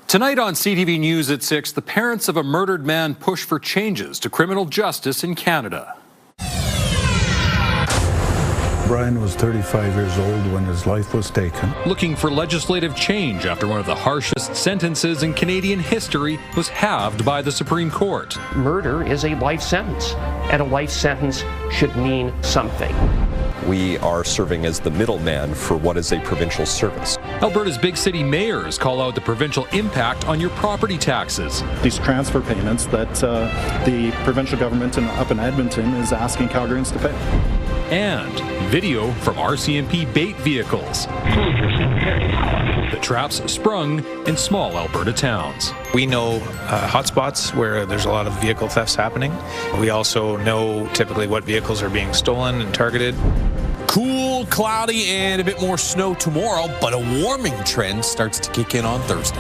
Tonight on CTV News at 6, the parents of a murdered man push for changes to criminal justice in Canada. Brian was 35 years old when his life was taken. Looking for legislative change after one of the harshest sentences in Canadian history was halved by the Supreme Court. Murder is a life sentence, and a life sentence should mean something. We are serving as the middleman for what is a provincial service. Alberta's big city mayors call out the provincial impact on your property taxes. These transfer payments that the provincial government up in Edmonton is asking Calgarians to pay. And video from RCMP bait vehicles. The traps sprung in small Alberta towns. We know hotspots where there's a lot of vehicle thefts happening. We also know typically what vehicles are being stolen and targeted. Cool, cloudy, and a bit more snow tomorrow, but a warming trend starts to kick in on Thursday.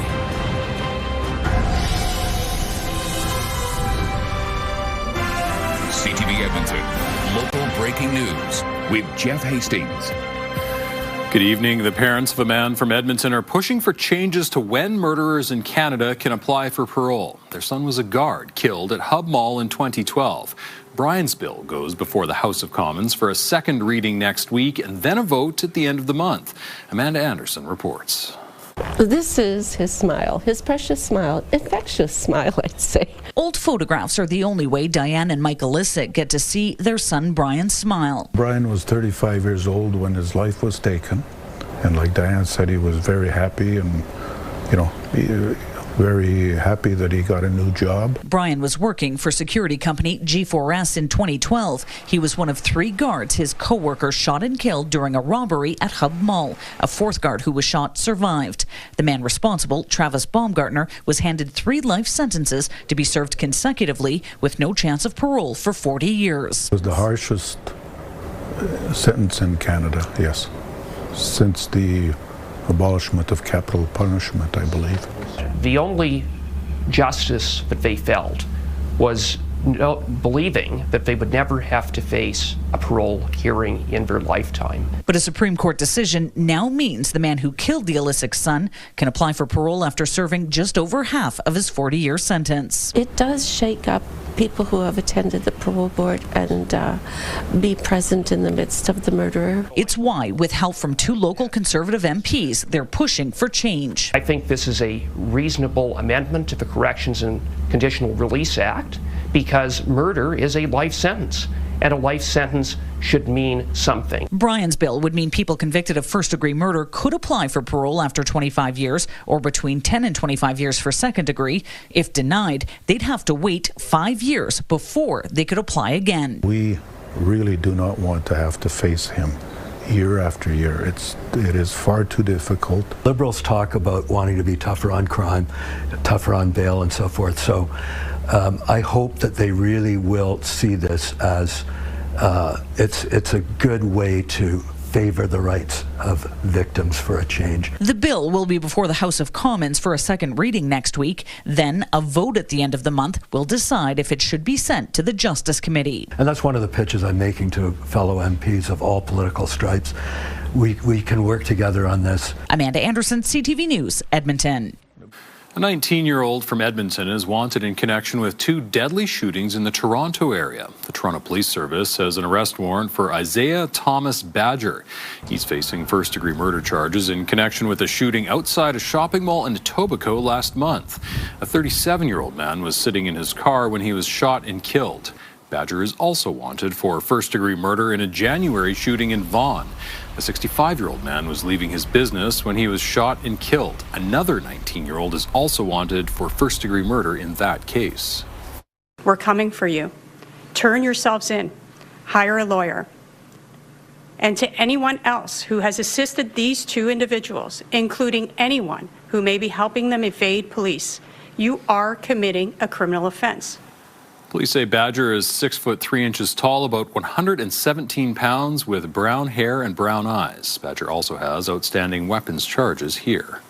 CTV Edmonton, local breaking news with Jeff Hastings. Good evening. The parents of a man from Edmonton are pushing for changes to when murderers in Canada can apply for parole. Their son was a guard killed at Hub Mall in 2012. Brian's bill goes before the House of Commons for a second reading next week and then a vote at the end of the month. Amanda Anderson reports. This is his smile, his precious smile, infectious smile, I'd say. Old photographs are the only way Diane and Michael Lissick get to see their son Brian smile. Brian was 35 years old when his life was taken. And like Diane said, he was very happy and, very happy that he got a new job. Brian was working for security company G4S in 2012. He was one of 3 guards his co-worker shot and killed during a robbery at Hub Mall. A 4th guard who was shot survived. The man responsible, Travis Baumgartner, was handed 3 life sentences to be served consecutively with no chance of parole for 40 years. It was the harshest sentence in Canada, yes, since the abolishment of capital punishment, I believe. The only justice that they felt was believing that they would never have to face a parole hearing in their lifetime. But a Supreme Court decision now means the man who killed the Lissick son can apply for parole after serving just over half of his 40-year sentence. It does shake up people who have attended the parole board and be present in the midst of the murderer. It's why, with help from 2 local Conservative MPs, they're pushing for change. I think this is a reasonable amendment to the Corrections and Conditional Release Act because murder is a life sentence, and a life sentence should mean something. Brian's bill would mean people convicted of first-degree murder could apply for parole after 25 years or between 10 and 25 years for second degree. If denied, they'd have to wait 5 years before they could apply again. We really do not want to have to face him year after year. It is far too difficult. Liberals talk about wanting to be tougher on crime, tougher on bail and so forth. So I hope that they really will see this as it's a good way to favor the rights of victims for a change. The bill will be before the House of Commons for a second reading next week. Then a vote at the end of the month will decide if it should be sent to the Justice Committee. And that's one of the pitches I'm making to fellow MPs of all political stripes. We can work together on this. Amanda Anderson, CTV News, Edmonton. A 19-year-old from Edmonton is wanted in connection with 2 deadly shootings in the Toronto area. The Toronto Police Service has an arrest warrant for Isaiah Thomas Badger. He's facing first-degree murder charges in connection with a shooting outside a shopping mall in Etobicoke last month. A 37-year-old man was sitting in his car when he was shot and killed. Badger is also wanted for first-degree murder in a January shooting in Vaughan. A 65-year-old man was leaving his business when he was shot and killed. Another 19-year-old is also wanted for first-degree murder in that case. We're coming for you. Turn yourselves in. Hire a lawyer. And to anyone else who has assisted these 2 individuals, including anyone who may be helping them evade police, you are committing a criminal offense. Police say Badger is 6 foot 3 inches tall, about 117 pounds, with brown hair and brown eyes. Badger also has outstanding weapons charges here.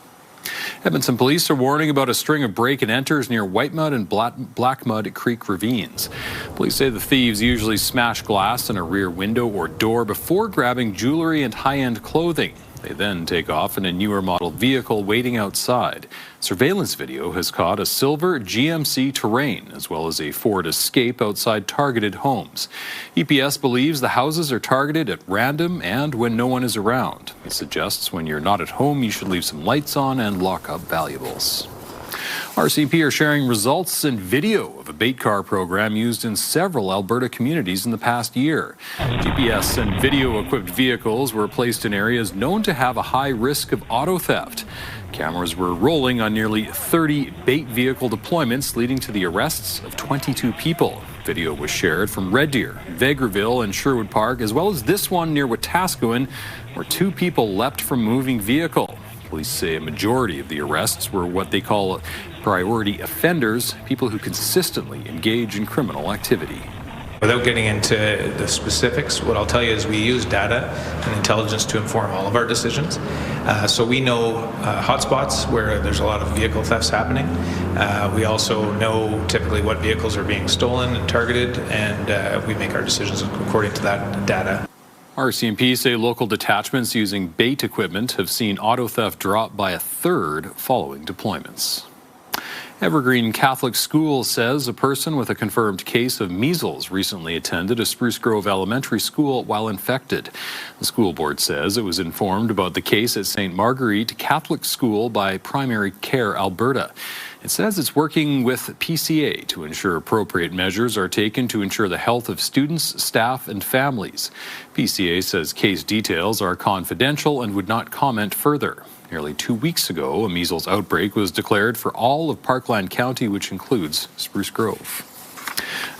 Edmonton police are warning about a string of break-and-enters near Whitemud and Blackmud Creek ravines. Police say the thieves usually smash glass in a rear window or door before grabbing jewelry and high-end clothing. They then take off in a newer model vehicle waiting outside. Surveillance video has caught a silver GMC Terrain as well as a Ford Escape outside targeted homes. EPS believes the houses are targeted at random and when no one is around. It suggests when you're not at home, you should leave some lights on and lock up valuables. RCMP are sharing results and video of a bait car program used in several Alberta communities in the past year. GPS and video-equipped vehicles were placed in areas known to have a high risk of auto theft. Cameras were rolling on nearly 30 bait vehicle deployments, leading to the arrests of 22 people. Video was shared from Red Deer, Vegreville, and Sherwood Park, as well as this one near Wetaskiwin, where 2 people leapt from a moving vehicle. Police say a majority of the arrests were what they call priority offenders, people who consistently engage in criminal activity. Without getting into the specifics, what I'll tell you is we use data and intelligence to inform all of our decisions. So we know hotspots where there's a lot of vehicle thefts happening. We also know typically what vehicles are being stolen and targeted, and we make our decisions according to that data. RCMP say local detachments using bait equipment have seen auto theft drop by 1/3 following deployments. Evergreen Catholic School says a person with a confirmed case of measles recently attended a Spruce Grove Elementary School while infected. The school board says it was informed about the case at St. Marguerite Catholic School by Primary Care Alberta. It says it's working with PCA to ensure appropriate measures are taken to ensure the health of students, staff, and families. PCA says case details are confidential and would not comment further. Nearly 2 weeks ago, a measles outbreak was declared for all of Parkland County, which includes Spruce Grove.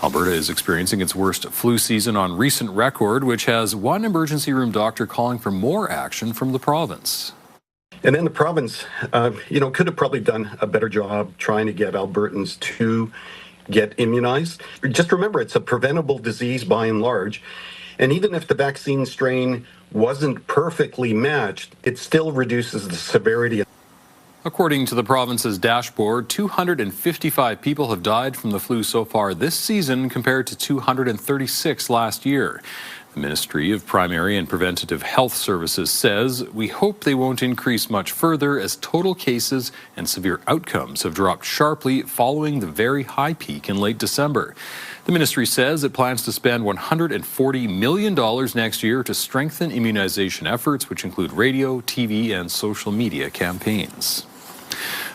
Alberta is experiencing its worst flu season on recent record, which has one emergency room doctor calling for more action from the province. And then the province, could have probably done a better job trying to get Albertans to get immunized. Just remember, it's a preventable disease by and large. And even if the vaccine strain wasn't perfectly matched, it still reduces the severity. According to the province's dashboard, 255 people have died from the flu so far this season compared to 236 last year. The Ministry of Primary and Preventative Health Services says, "We hope they won't increase much further as total cases and severe outcomes have dropped sharply following the very high peak in late December." The ministry says it plans to spend $140 million next year to strengthen immunization efforts, which include radio, TV, and social media campaigns.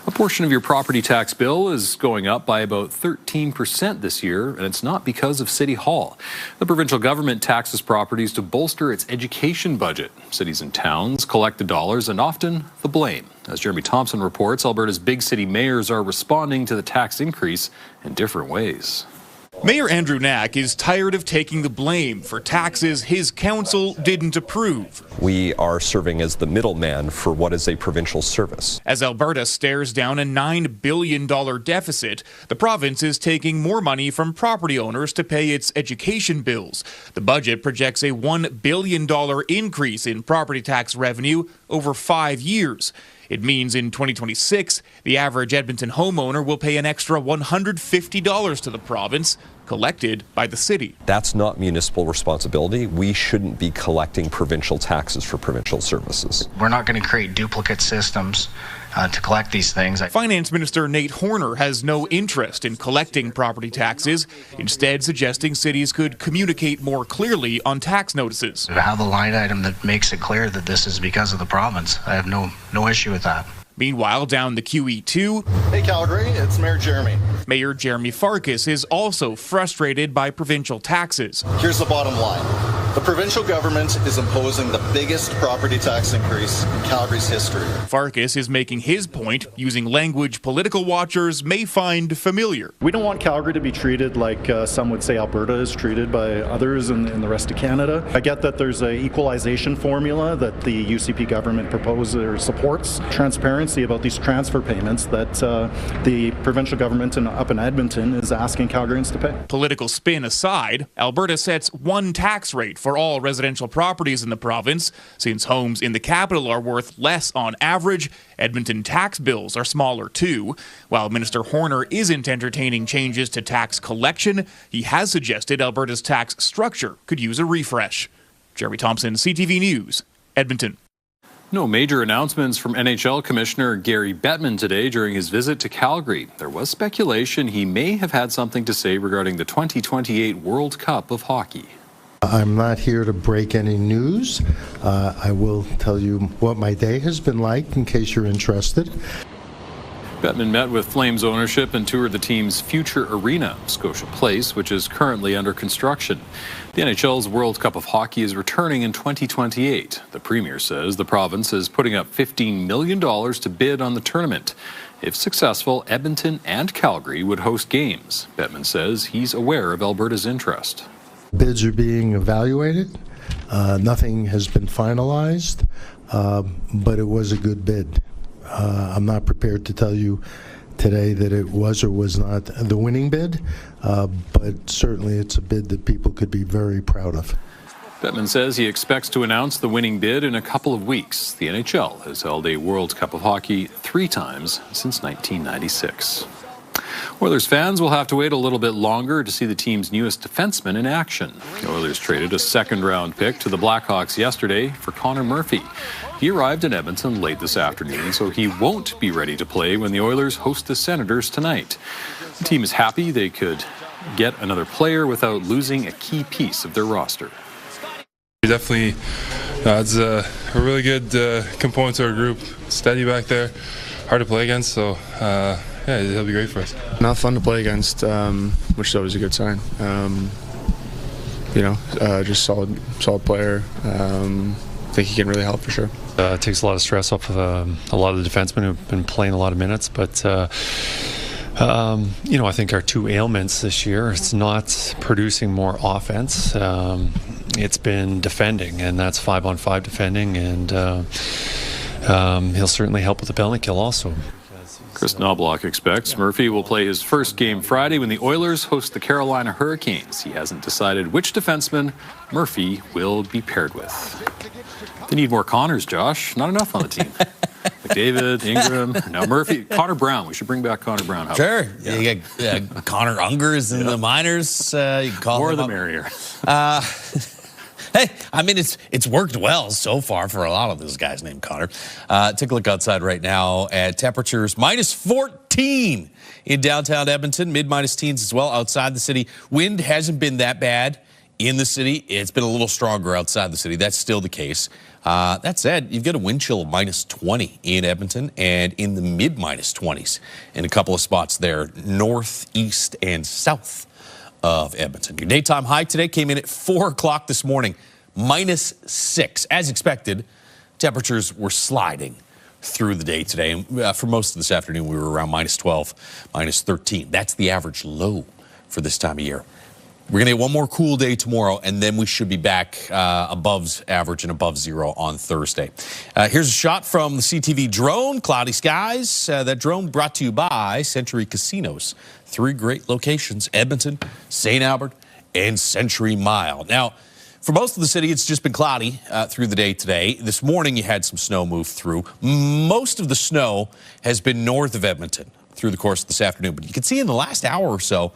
A portion of your property tax bill is going up by about 13% this year, and it's not because of City Hall. The provincial government taxes properties to bolster its education budget. Cities and towns collect the dollars and often the blame. As Jeremy Thompson reports, Alberta's big city mayors are responding to the tax increase in different ways. Mayor Andrew Knack is tired of taking the blame for taxes his council didn't approve. We are serving as the middleman for what is a provincial service. As Alberta stares down a $9 billion deficit, the province is taking more money from property owners to pay its education bills. The budget projects a $1 billion increase in property tax revenue over 5 years. It means in 2026, the average Edmonton homeowner will pay an extra $150 to the province, collected by the city. That's not municipal responsibility. We shouldn't be collecting provincial taxes for provincial services. We're not going to create duplicate systems to collect these things. Finance Minister Nate Horner has no interest in collecting property taxes, instead suggesting cities could communicate more clearly on tax notices. Have a line item that makes it clear that this is because of the province. I have no issue with that. Meanwhile, down the QE2, hey Calgary, it's Mayor Jeremy. Mayor Jeremy Farkas is also frustrated by provincial taxes. Here's the bottom line. The provincial government is imposing the biggest property tax increase in Calgary's history. Farkas is making his point using language political watchers may find familiar. We don't want Calgary to be treated like some would say Alberta is treated by others in the rest of Canada. I get that there's an equalization formula that the UCP government proposes or supports. Transparency about these transfer payments that the provincial government up in Edmonton is asking Calgarians to pay. Political spin aside, Alberta sets one tax rate for all residential properties in the province. Since homes in the capital are worth less on average, Edmonton tax bills are smaller too. While Minister Horner isn't entertaining changes to tax collection, he has suggested Alberta's tax structure could use a refresh. Jeremy Thompson, CTV News, Edmonton. No major announcements from NHL Commissioner Gary Bettman today during his visit to Calgary. There was speculation he may have had something to say regarding the 2028 World Cup of Hockey. I'm not here to break any news. I will tell you what my day has been like in case you're interested. Bettman met with Flames ownership and toured the team's future arena, Scotia Place, which is currently under construction. The NHL's World Cup of Hockey is returning in 2028. The Premier says the province is putting up $15 million to bid on the tournament. If successful, Edmonton and Calgary would host games. Bettman says he's aware of Alberta's interest. Bids are being evaluated. Nothing has been finalized, but it was a good bid. I'm not prepared to tell you today that it was or was not the winning bid, but certainly it's a bid that people could be very proud of. Bettman says he expects to announce the winning bid in a couple of weeks. The NHL has held a World Cup of Hockey 3 times since 1996. Oilers fans will have to wait a little bit longer to see the team's newest defenseman in action. The Oilers traded a second-round pick to the Blackhawks yesterday for Connor Murphy. He arrived in Edmonton late this afternoon, so he won't be ready to play when the Oilers host the Senators tonight. The team is happy they could get another player without losing a key piece of their roster. Definitely adds a really good component to our group. Steady back there, hard to play against, so yeah, he'll be great for us. Not fun to play against, which is always a good sign. Just solid player. I think he can really help for sure. It takes a lot of stress off of a lot of the defensemen who've been playing a lot of minutes, but I think our 2 ailments this year, it's not producing more offense. It's been defending, and that's 5-on-5 defending, and he'll certainly help with the penalty kill also. Chris Knobloch expects Murphy will play his first game Friday when the Oilers host the Carolina Hurricanes. He hasn't decided which defenseman Murphy will be paired with. They need more Connors, Josh. Not enough on the team. McDavid, Ingram, now Murphy, Connor Brown. We should bring back Connor Brown. Sure. Yeah. You get Connor Ungers in the minors. You can call more him the up. merrier. Hey, I mean, it's worked well so far for a lot of those guys named Connor. Take a look outside right now at temperatures -14 in downtown Edmonton, mid-minus teens as well outside the city. Wind hasn't been that bad in the city. It's been a little stronger outside the city. That's still the case. That said, you've got a wind chill of -20 in Edmonton and in the mid-minus 20s in a couple of spots there, north, east, and south of Edmonton. Your daytime high today came in at 4 o'clock this morning, -6. As expected, temperatures were sliding through the day today. And for most of this afternoon, we were around -12, -13. That's the average low for this time of year. We're going to get one more cool day tomorrow, and then we should be back above average and above zero on Thursday. Here's a shot from the CTV drone, cloudy skies. That drone brought to you by Century Casinos. 3 great locations, Edmonton, St. Albert, and Century Mile. Now, for most of the city, it's just been cloudy through the day today. This morning, you had some snow move through. Most of the snow has been north of Edmonton through the course of this afternoon, but you can see in the last hour or so,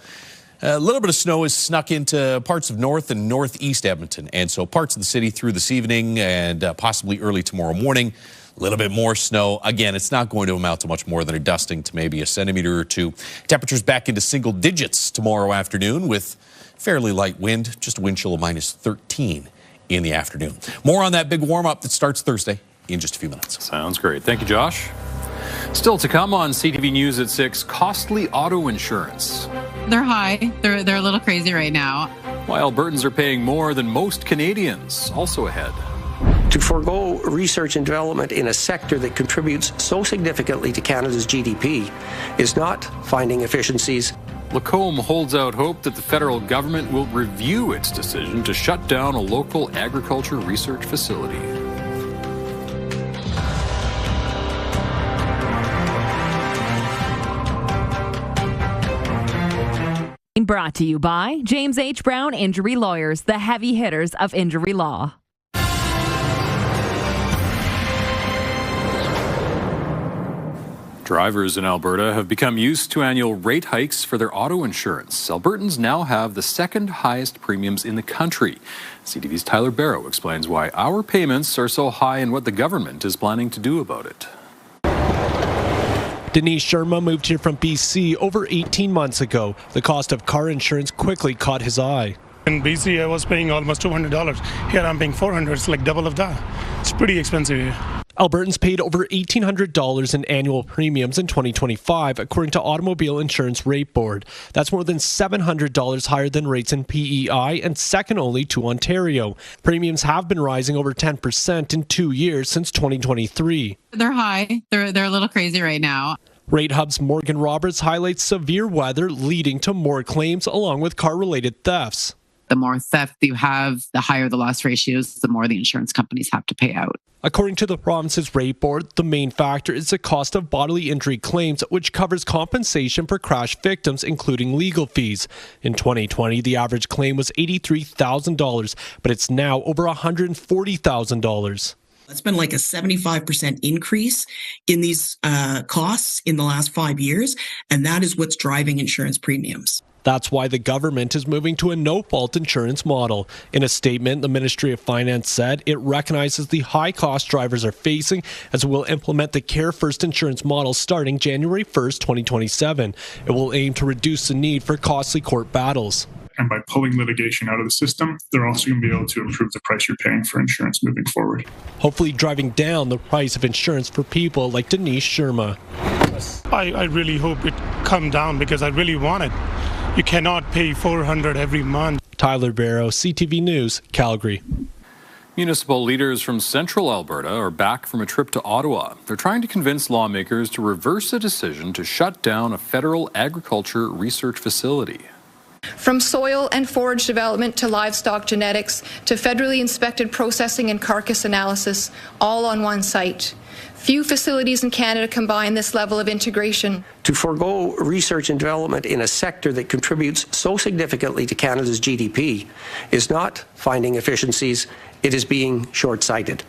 a little bit of snow has snuck into parts of north and northeast Edmonton, and so parts of the city through this evening and possibly early tomorrow morning. A little bit more snow. Again, it's not going to amount to much more than a dusting to maybe a centimeter or 2. Temperatures back into single digits tomorrow afternoon with fairly light wind, just a wind chill of -13 in the afternoon. More on that big warm-up that starts Thursday in just a few minutes. Sounds great. Thank you, Josh. Still to come on CTV News at 6, costly auto insurance. They're high. They're a little crazy right now. Why Albertans are paying more than most Canadians. Also ahead. To forego research and development in a sector that contributes so significantly to Canada's GDP is not finding efficiencies. Lacombe holds out hope that the federal government will review its decision to shut down a local agriculture research facility. Brought to you by James H. Brown Injury Lawyers, the heavy hitters of injury law. Drivers in Alberta have become used to annual rate hikes for their auto insurance. Albertans now have the second highest premiums in the country. CTV's Tyler Barrow explains why our payments are so high and what the government is planning to do about it. Denise Sharma moved here from BC over 18 months ago. The cost of car insurance quickly caught his eye. In BC, I was paying almost $200. Here, I'm paying $400. It's like double of that. It's pretty expensive here. Albertans paid over $1,800 in annual premiums in 2025, according to Automobile Insurance Rate Board. That's more than $700 higher than rates in PEI and second only to Ontario. Premiums have been rising over 10% in 2 years since 2023. They're high. They're a little crazy right now. Rate Hub's Morgan Roberts highlights severe weather leading to more claims along with car-related thefts. The more theft you have, the higher the loss ratios, the more the insurance companies have to pay out. According to the province's rate board, the main factor is the cost of bodily injury claims, which covers compensation for crash victims, including legal fees. In 2020, the average claim was $83,000, but it's now over $140,000. It's been like a 75% increase in these costs in the last 5 years, and that is what's driving insurance premiums. That's why the government is moving to a no-fault insurance model. In a statement, the Ministry of Finance said it recognizes the high cost drivers are facing as it will implement the Care First insurance model starting January 1st, 2027. It will aim to reduce the need for costly court battles. And by pulling litigation out of the system, they're also going to be able to improve the price you're paying for insurance moving forward. Hopefully driving down the price of insurance for people like Denise Sharma. I really hope it come down because I really want it. You cannot pay $400 every month. Tyler Barrow, CTV News, Calgary. Municipal leaders from central Alberta are back from a trip to Ottawa. They're trying to convince lawmakers to reverse a decision to shut down a federal agriculture research facility. From soil and forage development to livestock genetics to federally inspected processing and carcass analysis, all on one site. Few facilities in Canada combine this level of integration. To forego research and development in a sector that contributes so significantly to Canada's GDP is not finding efficiencies, it is being short-sighted.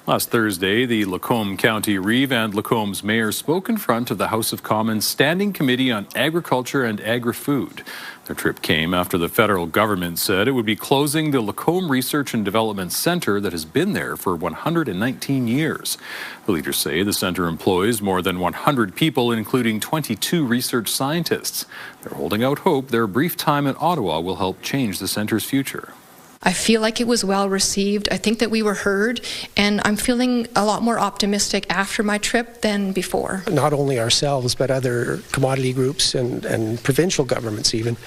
Last Thursday, the Lacombe County Reeve and Lacomb's mayor spoke in front of the House of Commons Standing Committee on Agriculture and Agri-Food. Their trip came after the federal government said it would be closing the Lacombe Research and Development Centre that has been there for 119 years. The leaders say the centre employs more than 100 people, including 22 research scientists. They're holding out hope their brief time in Ottawa will help change the centre's future. I feel like it was well received. I think that we were heard, and I'm feeling a lot more optimistic after my trip than before. Not only ourselves, but other commodity groups and provincial governments even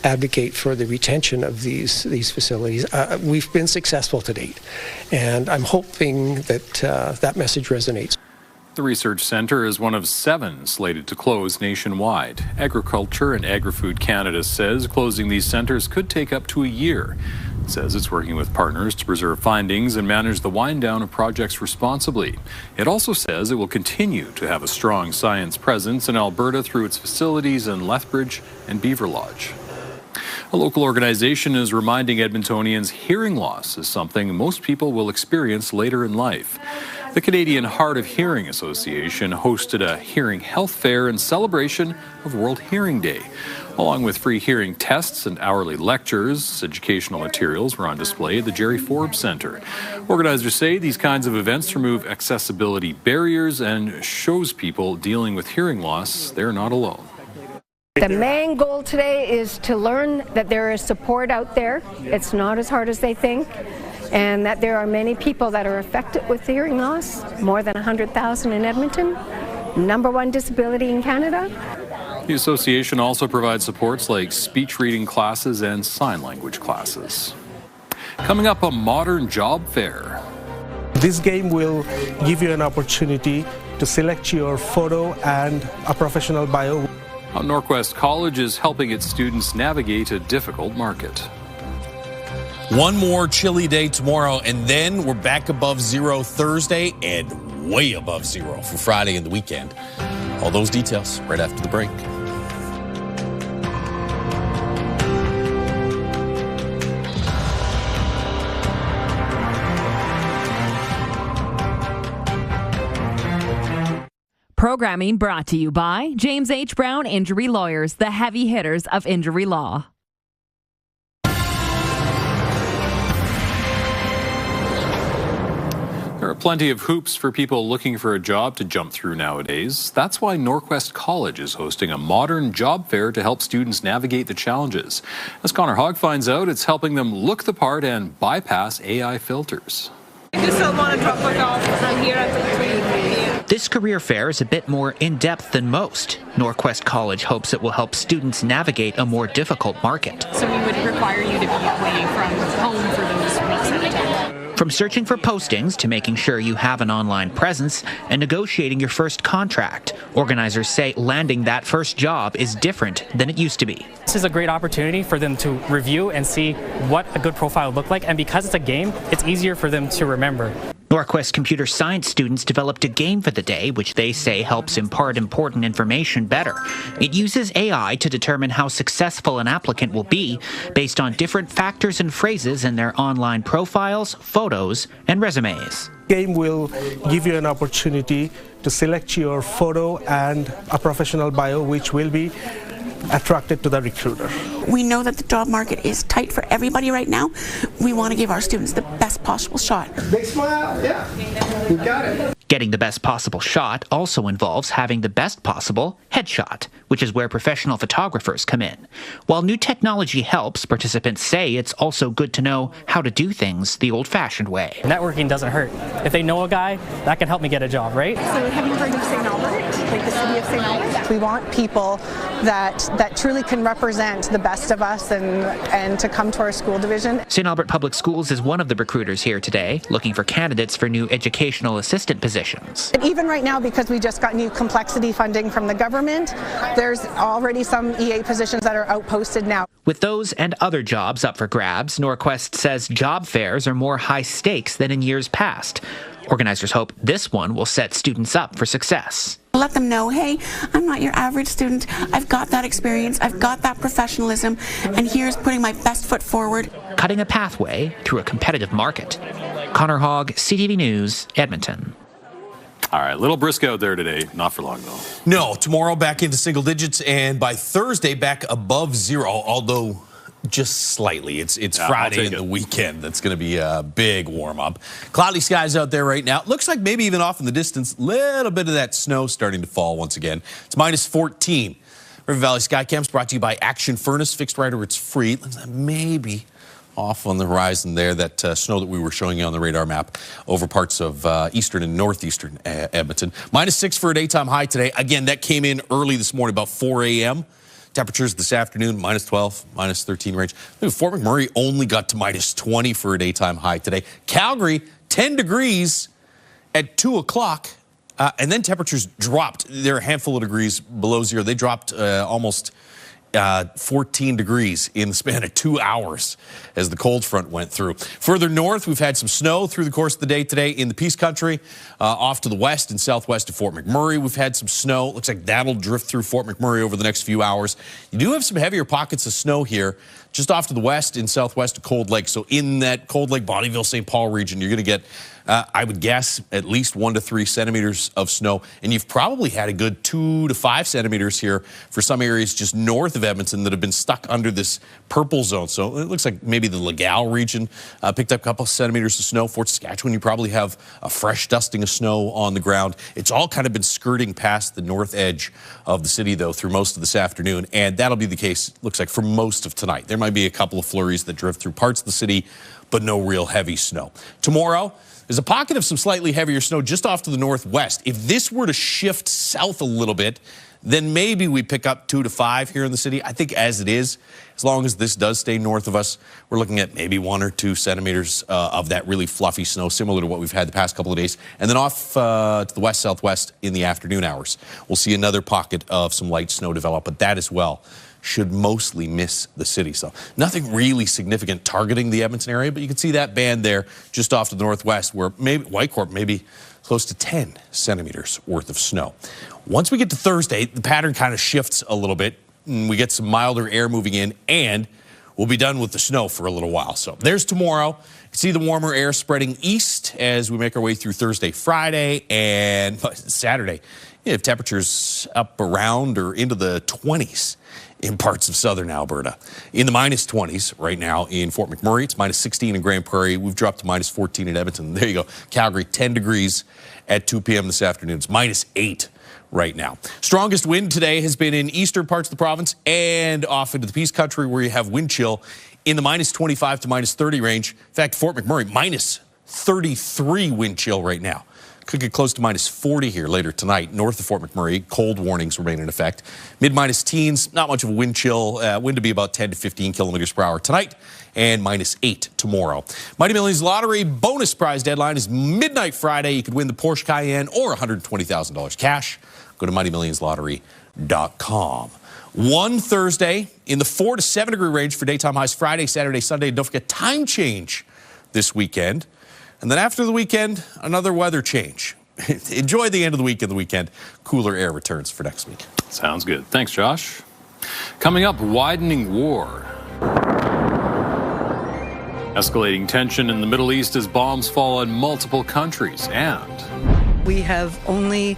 advocate for the retention of these facilities. We've been successful to date, and I'm hoping that that message resonates. The research centre is one of 7 slated to close nationwide. Agriculture and Agri-Food Canada says closing these centres could take up to a year. It says it's working with partners to preserve findings and manage the wind down of projects responsibly. It also says it will continue to have a strong science presence in Alberta through its facilities in Lethbridge and Beaver Lodge. A local organization is reminding Edmontonians hearing loss is something most people will experience later in life. The Canadian Hard of Hearing Association hosted a hearing health fair in celebration of World Hearing Day. Along with free hearing tests and hourly lectures, educational materials were on display at the Jerry Forbes Centre. Organizers say these kinds of events remove accessibility barriers and shows people dealing with hearing loss they're not alone. The main goal today is to learn that there is support out there. It's not as hard as they think, and that there are many people that are affected with hearing loss, more than 100,000 in Edmonton, #1 disability in Canada. The association also provides supports like speech reading classes and sign language classes. Coming up, a modern job fair. This game will give you an opportunity to select your photo and a professional bio. How Norquest College is helping its students navigate a difficult market. One more chilly day tomorrow, and then we're back above zero Thursday and way above zero for Friday and the weekend. All those details right after the break. Programming brought to you by James H. Brown Injury Lawyers, the heavy hitters of injury law. There are plenty of hoops for people looking for a job to jump through nowadays. That's why Norquest College is hosting a modern job fair to help students navigate the challenges. As Connor Hogg finds out, it's helping them look the part and bypass AI filters. I still want to drop my off from here at the 3 p.m. This career fair is a bit more in-depth than most. Norquest College hopes it will help students navigate a more difficult market. So we would require you to be away from home for those weeks at a time. From searching for postings to making sure you have an online presence and negotiating your first contract, organizers say landing that first job is different than it used to be. This is a great opportunity for them to review and see what a good profile looked like, and because it's a game, it's easier for them to remember. Norquest computer science students developed a game for the day, which they say helps impart important information better. It uses AI to determine how successful an applicant will be based on different factors and phrases in their online profiles, photos, and resumes. The game will give you an opportunity to select your photo and a professional bio, which will be attracted to the recruiter. We know that the job market is tight for everybody right now. We want to give our students the best possible shot. Big smile, yeah, you got it. Getting the best possible shot also involves having the best possible headshot, which is where professional photographers come in. While new technology helps, participants say it's also good to know how to do things the old-fashioned way. Networking doesn't hurt. If they know a guy, that can help me get a job, right? So have you heard of St. Albert, like the city of St. Albert? We want people that truly can represent the best of us and to come to our school division. St. Albert Public Schools is one of the recruiters here today, looking for candidates for new educational assistant positions. And even right now, because we just got new complexity funding from the government, there's already some EA positions that are outposted now. With those and other jobs up for grabs, Norquest says job fairs are more high stakes than in years past. Organizers hope this one will set students up for success. Let them know, hey, I'm not your average student. I've got that experience, I've got that professionalism, and here's putting my best foot forward. Cutting a pathway through a competitive market. Connor Hogg, CTV News, Edmonton. All right, little brisk out there today. Not for long, though. No, tomorrow back into single digits, and by Thursday back above zero, although just slightly. It's Friday and the weekend. That's going to be a big warm-up. Cloudy skies out there right now. Looks like maybe even off in the distance, little bit of that snow starting to fall once again. It's minus 14. River Valley Sky Camps brought to you by Action Furnace. Fixed right or it's free. Looks like maybe off on the horizon there, that snow that we were showing you on the radar map over parts of eastern and northeastern Edmonton. Minus 6 for a daytime high today. Again, that came in early this morning, about 4 a.m. Temperatures this afternoon, minus 12, minus 13 range. Fort McMurray only got to minus 20 for a daytime high today. Calgary, 10 degrees at 2 o'clock. And then temperatures dropped. They're a handful of degrees below zero. They dropped almost 14 degrees in the span of 2 hours as the cold front went through. Further north, we've had some snow through the course of the day today in the Peace Country. Off to the west and southwest of Fort McMurray, we've had some snow. Looks like that'll drift through Fort McMurray over the next few hours. You do have some heavier pockets of snow here just off to the west and southwest of Cold Lake. So in that Cold Lake, Bonnyville, St. Paul region, you're going to get I would guess at least 1 to 3 centimeters of snow. And you've probably had a good 2 to 5 centimeters here for some areas just north of Edmonton that have been stuck under this purple zone. So it looks like maybe the Legal region picked up a couple centimeters of snow. Fort Saskatchewan, you probably have a fresh dusting of snow on the ground. It's all kind of been skirting past the north edge of the city, though, through most of this afternoon. And that'll be the case, looks like, for most of tonight. There might be a couple of flurries that drift through parts of the city, but no real heavy snow. Tomorrow, there's a pocket of some slightly heavier snow just off to the northwest. If this were to shift south a little bit, then maybe we pick up 2 to 5 here in the city. I think as it is, as long as this does stay north of us, we're looking at maybe 1 or 2 centimeters of that really fluffy snow, similar to what we've had the past couple of days. And then off to the west-southwest in the afternoon hours, we'll see another pocket of some light snow develop, but that as well should mostly miss the city. So nothing really significant targeting the Edmonton area, but you can see that band there just off to the northwest where maybe Whitecourt maybe close to 10 centimeters worth of snow. Once we get to Thursday, the pattern kind of shifts a little bit. And we get some milder air moving in, and we'll be done with the snow for a little while. So there's tomorrow. See the warmer air spreading east as we make our way through Thursday, Friday, and Saturday. You have temperatures up around or into the 20s in parts of southern Alberta. In the minus 20s right now in Fort McMurray. It's minus 16 in Grand Prairie. We've dropped to minus 14 in Edmonton. There you go. Calgary, 10 degrees at 2 p.m. this afternoon. It's minus 8 right now. Strongest wind today has been in eastern parts of the province and off into the Peace Country where you have wind chill in the minus 25 to minus 30 range. In fact, Fort McMurray, minus 33 wind chill right now. Could get close to minus 40 here later tonight. North of Fort McMurray, cold warnings remain in effect. Mid-minus teens, not much of a wind chill. Wind to be about 10 to 15 kilometers per hour tonight, and minus 8 tomorrow. Mighty Millions Lottery bonus prize deadline is midnight Friday. You could win the Porsche Cayenne or $120,000 cash. Go to mightymillionslottery.com. One Thursday in the 4 to 7 degree range for daytime highs Friday, Saturday, Sunday. Don't forget time change this weekend. And then after the weekend, another weather change. Enjoy the end of the week and the weekend. Cooler air returns for next week. Sounds good. Thanks, Josh. Coming up, widening war. Escalating tension in the Middle East as bombs fall on multiple countries. And we have only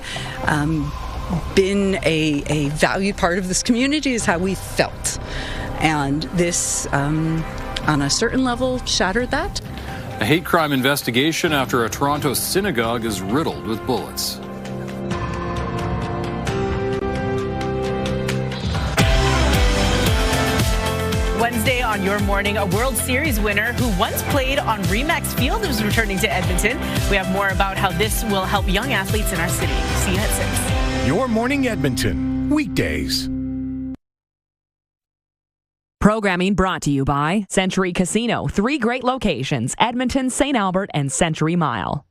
been a valued part of this community is how we felt. And this, on a certain level, shattered that. A hate crime investigation after a Toronto synagogue is riddled with bullets. Wednesday on Your Morning, a World Series winner who once played on Remax Field is returning to Edmonton. We have more about how this will help young athletes in our city. See you at 6. Your Morning Edmonton, weekdays. Programming brought to you by Century Casino. 3 great locations: Edmonton, St. Albert, and Century Mile.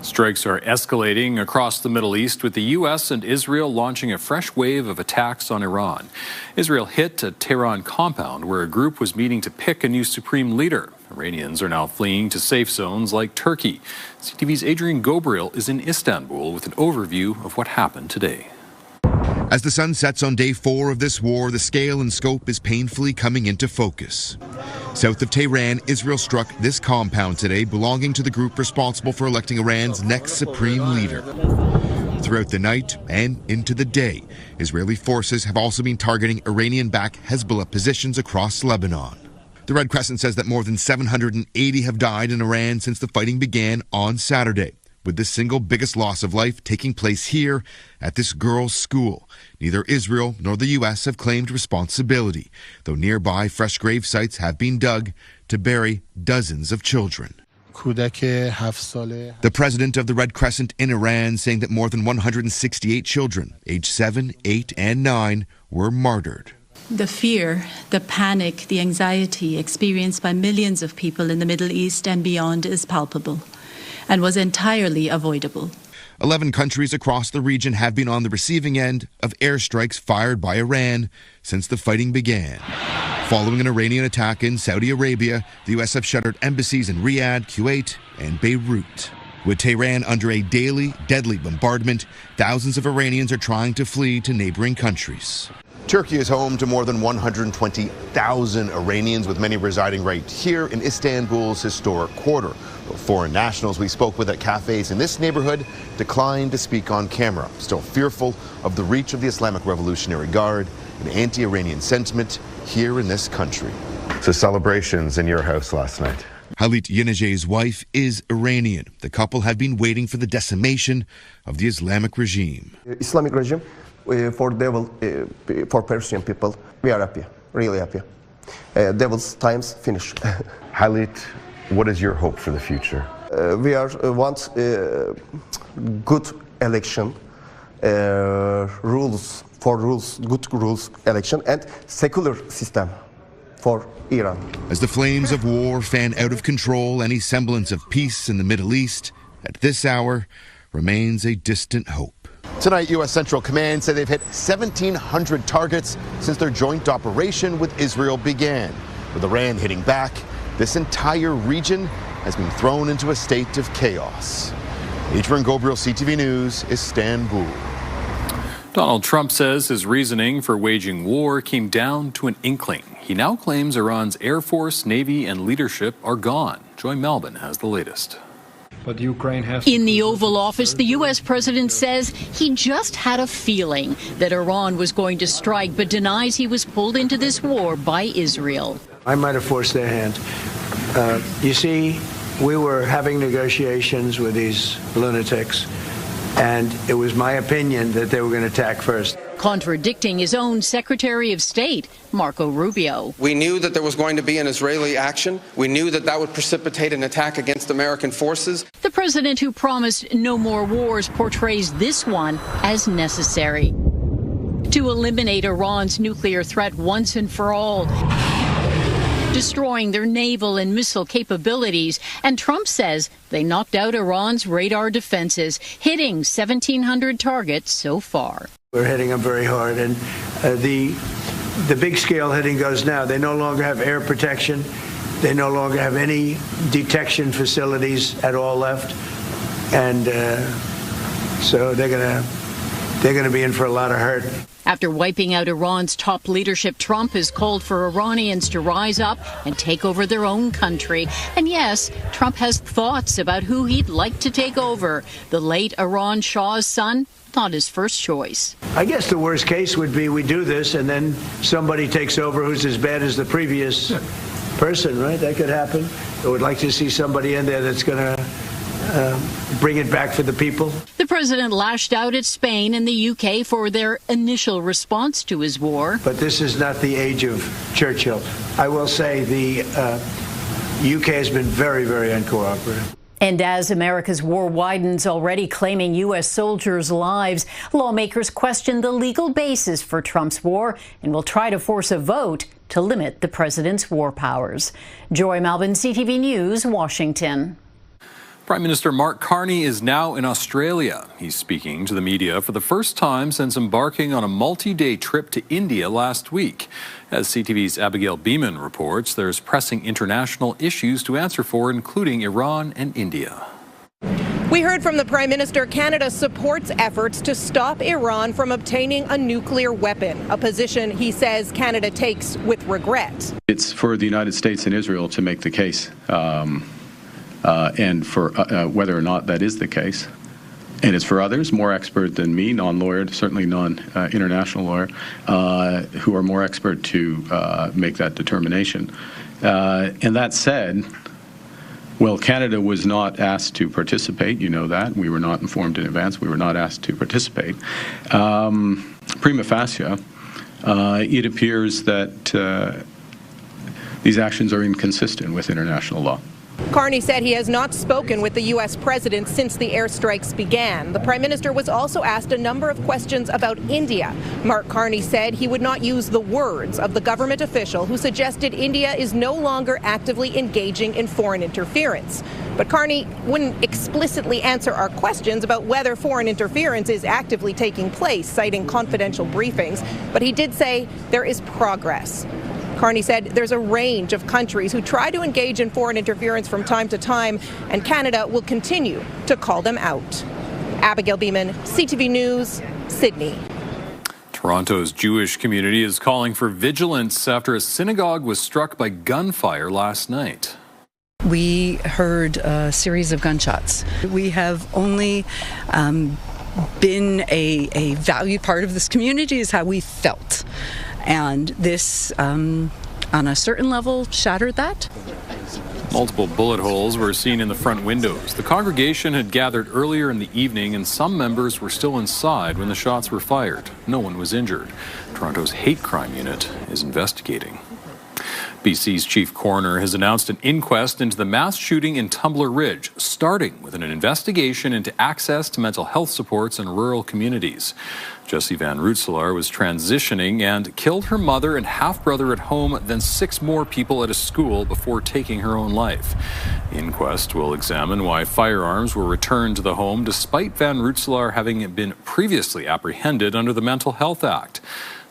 Strikes are escalating across the Middle East, with the U.S. and Israel launching a fresh wave of attacks on Iran. Israel hit a Tehran compound where a group was meeting to pick a new supreme leader. Iranians are now fleeing to safe zones like Turkey. CTV's Adrian Gobriel is in Istanbul with an overview of what happened today. As the sun sets on day 4 of this war, the scale and scope is painfully coming into focus. South of Tehran, Israel struck this compound today, belonging to the group responsible for electing Iran's next supreme leader. Throughout the night and into the day, Israeli forces have also been targeting Iranian-backed Hezbollah positions across Lebanon. The Red Crescent says that more than 780 have died in Iran since the fighting began on Saturday, with the single biggest loss of life taking place here at this girls' school. Neither Israel nor the U.S. have claimed responsibility, though nearby fresh grave sites have been dug to bury dozens of children. The president of the Red Crescent in Iran saying that more than 168 children, aged 7, 8, and 9, were martyred. The fear, the panic, the anxiety experienced by millions of people in the Middle East and beyond is palpable and was entirely avoidable. 11 countries across the region have been on the receiving end of airstrikes fired by Iran since the fighting began. Following an Iranian attack in Saudi Arabia, the U.S. have shuttered embassies in Riyadh, Kuwait, and Beirut. With Tehran under a daily, deadly bombardment, thousands of Iranians are trying to flee to neighboring countries. Turkey is home to more than 120,000 Iranians, with many residing right here in Istanbul's historic quarter. Foreign nationals we spoke with at cafes in this neighborhood declined to speak on camera, still fearful of the reach of the Islamic Revolutionary Guard and anti-Iranian sentiment here in this country. So celebrations in your house last night. Halit Yinajeh's wife is Iranian. The couple have been waiting for the decimation of the Islamic regime. Islamic regime, for Persian people, we are happy, really happy. Devil's times finish. Halit, what is your hope for the future? We want good election, good rules election, and secular system for Iran. As the flames of war fan out of control any semblance of peace in the Middle East, at this hour remains a distant hope. Tonight, U.S. Central Command said they've hit 1,700 targets since their joint operation with Israel began. With Iran hitting back, this entire region has been thrown into a state of chaos. Adrian Gobriel, CTV News, Istanbul. Donald Trump says his reasoning for waging war came down to an inkling. He now claims Iran's Air Force, Navy, and leadership are gone. Joy Melvin has the latest. But Ukraine has in the Oval Office, the U.S. president says he just had a feeling that Iran was going to strike, but denies he was pulled into this war by Israel. I might have forced their hand. You see, we were having negotiations with these lunatics, and it was my opinion that they were going to attack first. Contradicting his own Secretary of State, Marco Rubio. We knew that there was going to be an Israeli action. We knew that that would precipitate an attack against American forces. The president, who promised no more wars, portrays this one as necessary to eliminate Iran's nuclear threat once and for all, destroying their naval and missile capabilities. And Trump says they knocked out Iran's radar defenses, hitting 1,700 targets so far. We're hitting them very hard, and the big scale hitting goes now. They no longer have air protection. They no longer have any detection facilities at all left, and so they're gonna be in for a lot of hurt. After wiping out Iran's top leadership, Trump has called for Iranians to rise up and take over their own country. And yes, Trump has thoughts about who he'd like to take over. The late Iran Shah's son, not his first choice. I guess the worst case would be we do this and then somebody takes over who's as bad as the previous person, right? That could happen. I would like to see somebody in there that's going to bring it back for the people. The president lashed out at Spain and the UK for their initial response to his war. But this is not the age of Churchill. I will say the UK has been very, very uncooperative. And as America's war widens, already claiming U.S. soldiers' lives, lawmakers question the legal basis for Trump's war and will try to force a vote to limit the president's war powers. Joy Melvin, CTV News, Washington. Prime Minister Mark Carney is now in Australia. He's speaking to the media for the first time since embarking on a multi-day trip to India last week. As CTV's Abigail Beeman reports, there's pressing international issues to answer for, including Iran and India. We heard from the Prime Minister Canada supports efforts to stop Iran from obtaining a nuclear weapon, a position he says Canada takes with regret. It's for the United States and Israel to make the case. And for whether or not that is the case. And it's for others, more expert than me, non-lawyer, certainly non-international lawyer, who are more expert to make that determination. And that said, well, Canada was not asked to participate. You know that. We were not informed in advance. We were not asked to participate. Prima facie, it appears that these actions are inconsistent with international law. Carney said he has not spoken with the U.S. president since the airstrikes began. The Prime Minister was also asked a number of questions about India. Mark Carney said he would not use the words of the government official who suggested India is no longer actively engaging in foreign interference. But Carney wouldn't explicitly answer our questions about whether foreign interference is actively taking place, citing confidential briefings. But he did say there is progress. Carney said there's a range of countries who try to engage in foreign interference from time to time, and Canada will continue to call them out. Abigail Beeman, CTV News, Sydney. Toronto's Jewish community is calling for vigilance after a synagogue was struck by gunfire last night. We heard a series of gunshots. We have only been a valued part of this community, is how we felt. And this, on a certain level, shattered that. Multiple bullet holes were seen in the front windows. The congregation had gathered earlier in the evening, and some members were still inside when the shots were fired. No one was injured. Toronto's hate crime unit is investigating. BC's chief coroner has announced an inquest into the mass shooting in Tumbler Ridge, starting with an investigation into access to mental health supports in rural communities. Jessie Van Rootselaar was transitioning and killed her mother and half-brother at home, then 6 more people at a school before taking her own life. The inquest will examine why firearms were returned to the home despite Van Rootselaar having been previously apprehended under the Mental Health Act.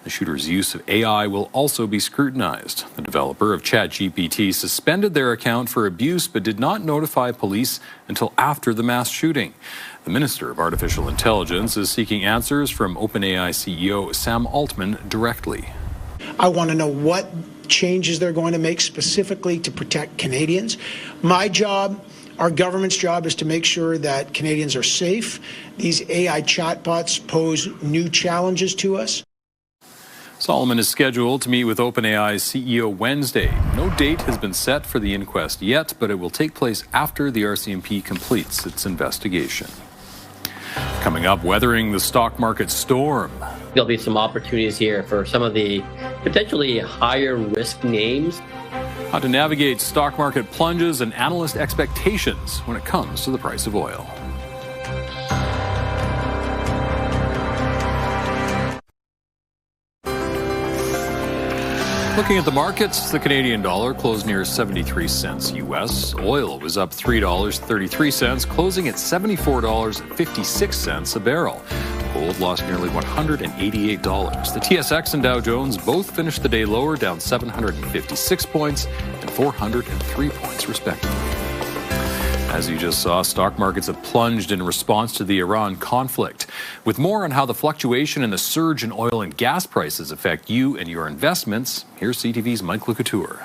The shooter's use of AI will also be scrutinized. The developer of ChatGPT suspended their account for abuse but did not notify police until after the mass shooting. The Minister of Artificial Intelligence is seeking answers from OpenAI CEO Sam Altman directly. I want to know what changes they're going to make specifically to protect Canadians. My job, our government's job, is to make sure that Canadians are safe. These AI chatbots pose new challenges to us. Solomon is scheduled to meet with OpenAI's CEO Wednesday. No date has been set for the inquest yet, but it will take place after the RCMP completes its investigation. Coming up, weathering the stock market storm. There'll be some opportunities here for some of the potentially higher risk names. How to navigate stock market plunges and analyst expectations when it comes to the price of oil. Looking at the markets, the Canadian dollar closed near 73 cents U.S. Oil was up $3.33, closing at $74.56 a barrel. Gold lost nearly $188. The TSX and Dow Jones both finished the day lower, down 756 points and 403 points, respectively. As you just saw, stock markets have plunged in response to the Iran conflict. With more on how the fluctuation and the surge in oil and gas prices affect you and your investments, here's CTV's Mike LeCouture.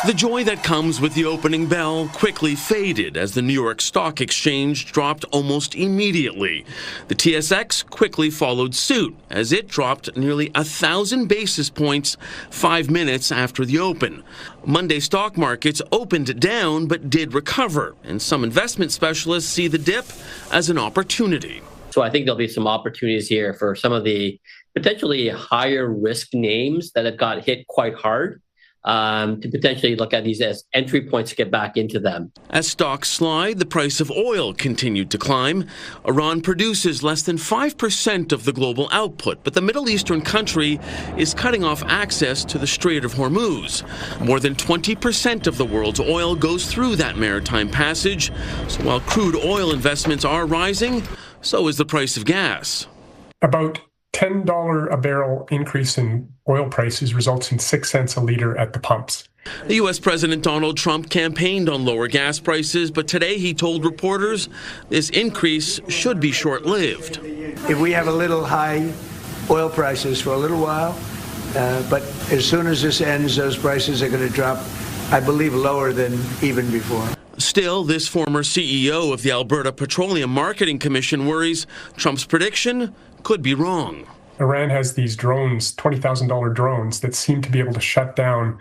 The joy that comes with the opening bell quickly faded as the New York Stock Exchange dropped almost immediately. The TSX quickly followed suit as it dropped nearly 1,000 basis points 5 minutes after the open. Monday stock markets opened down but did recover, and some investment specialists see the dip as an opportunity. So I think there'll be some opportunities here for some of the potentially higher risk names that have got hit quite hard. To potentially look at these as entry points to get back into them. As stocks slide, the price of oil continued to climb. Iran produces less than 5% of the global output, but the Middle Eastern country is cutting off access to the Strait of Hormuz. More than 20% of the world's oil goes through that maritime passage. So while crude oil investments are rising, so is the price of gas. About $10 a barrel increase in oil prices results in 6 cents a liter at the pumps. The U.S. President Donald Trump campaigned on lower gas prices, but today he told reporters this increase should be short-lived. If we have a little high oil prices for a little while, but as soon as this ends, those prices are going to drop, I believe, lower than even before. Still, this former CEO of the Alberta Petroleum Marketing Commission worries Trump's prediction could be wrong. Iran has these drones, $20,000 drones, that seem to be able to shut down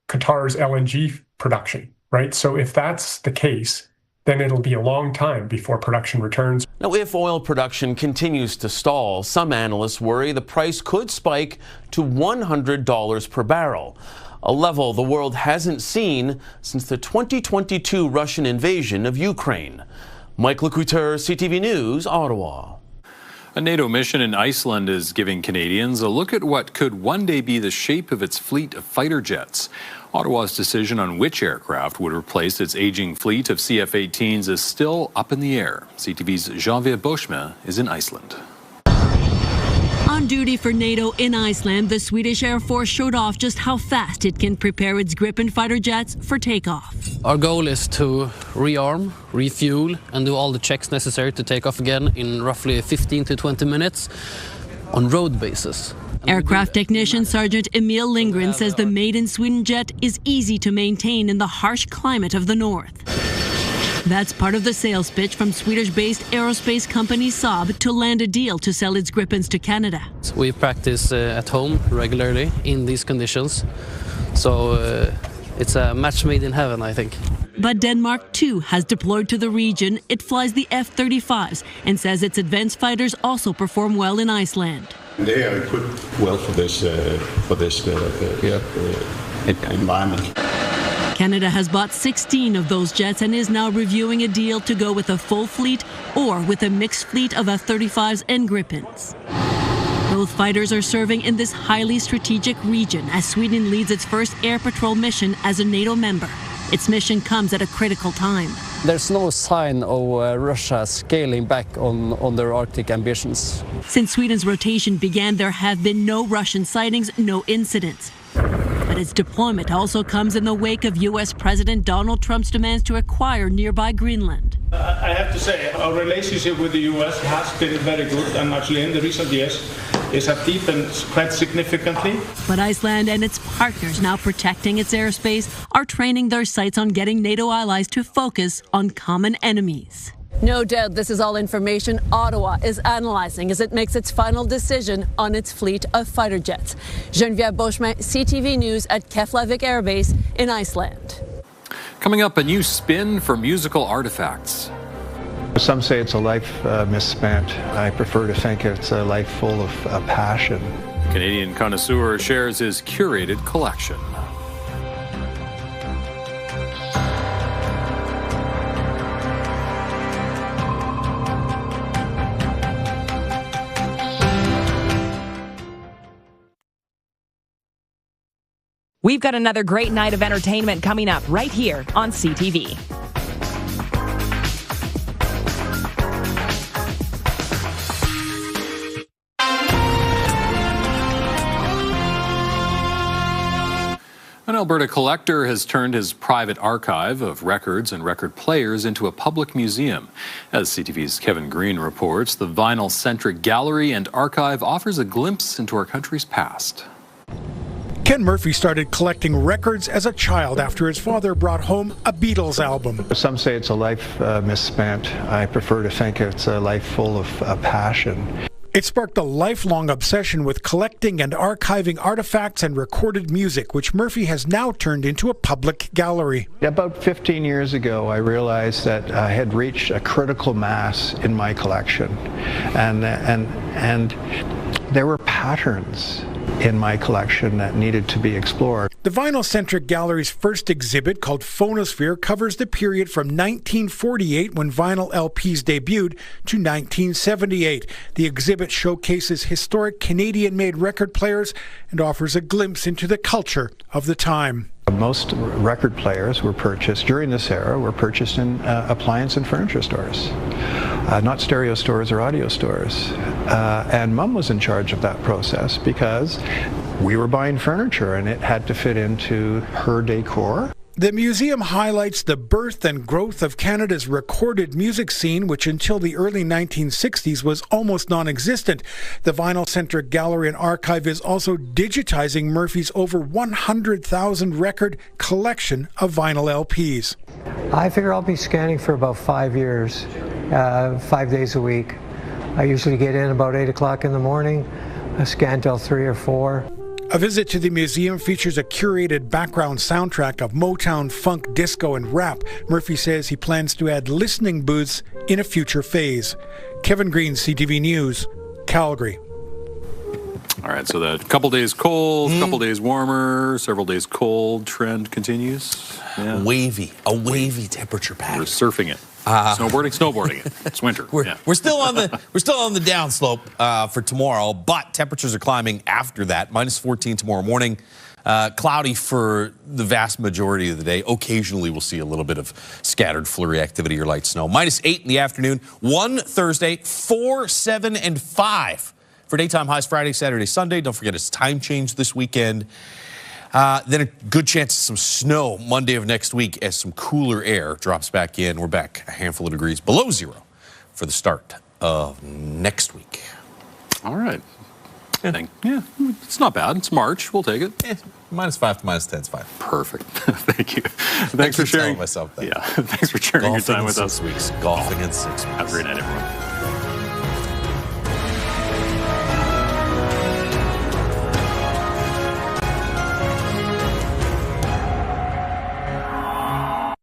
Qatar's LNG production, right? So if that's the case, then it'll be a long time before production returns. Now, if oil production continues to stall, some analysts worry the price could spike to $100 per barrel, a level the world hasn't seen since the 2022 Russian invasion of Ukraine. Mike LeCouture, CTV News, Ottawa. A NATO mission in Iceland is giving Canadians a look at what could one day be the shape of its fleet of fighter jets. Ottawa's decision on which aircraft would replace its aging fleet of CF-18s is still up in the air. CTV's Jean-Vier Boschma is in Iceland. On duty for NATO in Iceland, the Swedish Air Force showed off just how fast it can prepare its Gripen fighter jets for takeoff. Our goal is to rearm, refuel, and do all the checks necessary to take off again in roughly 15 to 20 minutes on road basis. Aircraft technician Sergeant Emil Lindgren says the made-in-Sweden jet is easy to maintain in the harsh climate of the north. That's part of the sales pitch from Swedish-based aerospace company Saab to land a deal to sell its Gripens to Canada. We practice at home regularly in these conditions, so it's a match made in heaven, I think. But Denmark, too, has deployed to the region. It flies the F-35s and says its advanced fighters also perform well in Iceland. They are equipped well for this environment. Canada has bought 16 of those jets and is now reviewing a deal to go with a full fleet or with a mixed fleet of F-35s and Gripens. Both fighters are serving in this highly strategic region as Sweden leads its first air patrol mission as a NATO member. Its mission comes at a critical time. There's no sign of Russia scaling back on their Arctic ambitions. Since Sweden's rotation began, there have been no Russian sightings, no incidents. But its deployment also comes in the wake of U.S. President Donald Trump's demands to acquire nearby Greenland. I have to say, our relationship with the U.S. has been very good, and actually in the recent years it has deepened quite significantly. But Iceland and its partners now protecting its airspace are training their sights on getting NATO allies to focus on common enemies. No doubt this is all information Ottawa is analyzing as it makes its final decision on its fleet of fighter jets. Geneviève Beauchemin, CTV News at Keflavik Air Base in Iceland. Coming up, a new spin for musical artifacts. Some say it's a life misspent. I prefer to think it's a life full of passion. Canadian connoisseur shares his curated collection. We've got another great night of entertainment coming up right here on CTV. An Alberta collector has turned his private archive of records and record players into a public museum. As CTV's Kevin Green reports, the vinyl-centric gallery and archive offers a glimpse into our country's past. Ken Murphy started collecting records as a child after his father brought home a Beatles album. Some say it's a life misspent. I prefer to think it's a life full of passion. It sparked a lifelong obsession with collecting and archiving artifacts and recorded music, which Murphy has now turned into a public gallery. About 15 years ago, I realized that I had reached a critical mass in my collection, and there were patterns in my collection that needed to be explored. The vinyl-centric gallery's first exhibit, called Phonosphere, covers the period from 1948, when vinyl LPs debuted, to 1978. The exhibit showcases historic Canadian-made record players and offers a glimpse into the culture of the time. Most record players were purchased during this era were purchased in appliance and furniture stores, not stereo stores or audio stores. And Mum was in charge of that process because we were buying furniture and it had to fit into her decor. The museum highlights the birth and growth of Canada's recorded music scene, which until the early 1960s was almost non-existent. The vinyl-centric gallery and archive is also digitizing Murphy's over 100,000 record collection of vinyl LPs. I figure I'll be scanning for about 5 years, 5 days a week. I usually get in about 8 o'clock in the morning, I scan till 3 or 4. A visit to the museum features a curated background soundtrack of Motown, funk, disco, and rap. Murphy says he plans to add listening booths in a future phase. Kevin Green, CTV News, Calgary. All right, so the couple days cold, couple days warmer, several days cold trend continues. Yeah. A wavy temperature pattern. We're surfing it. Snowboarding it. It's winter. We're still on the downslope for tomorrow, but temperatures are climbing after that. -14 tomorrow morning. Cloudy for the vast majority of the day. Occasionally we'll see a little bit of scattered flurry activity or light snow. -8 in the afternoon. 1 Thursday, 4, 7, and 5 for daytime highs Friday, Saturday, Sunday. Don't forget it's time change this weekend. Then a good chance of some snow Monday of next week as some cooler air drops back in. We're back a handful of degrees below zero for the start of next week. All right. Yeah, it's not bad. It's March. We'll take it. -5 to -10 is fine. Perfect. Thank you. Thanks for sharing. Myself that. Yeah. Thanks for sharing your time with us. Golfing in 6 weeks. Have a great night, everyone.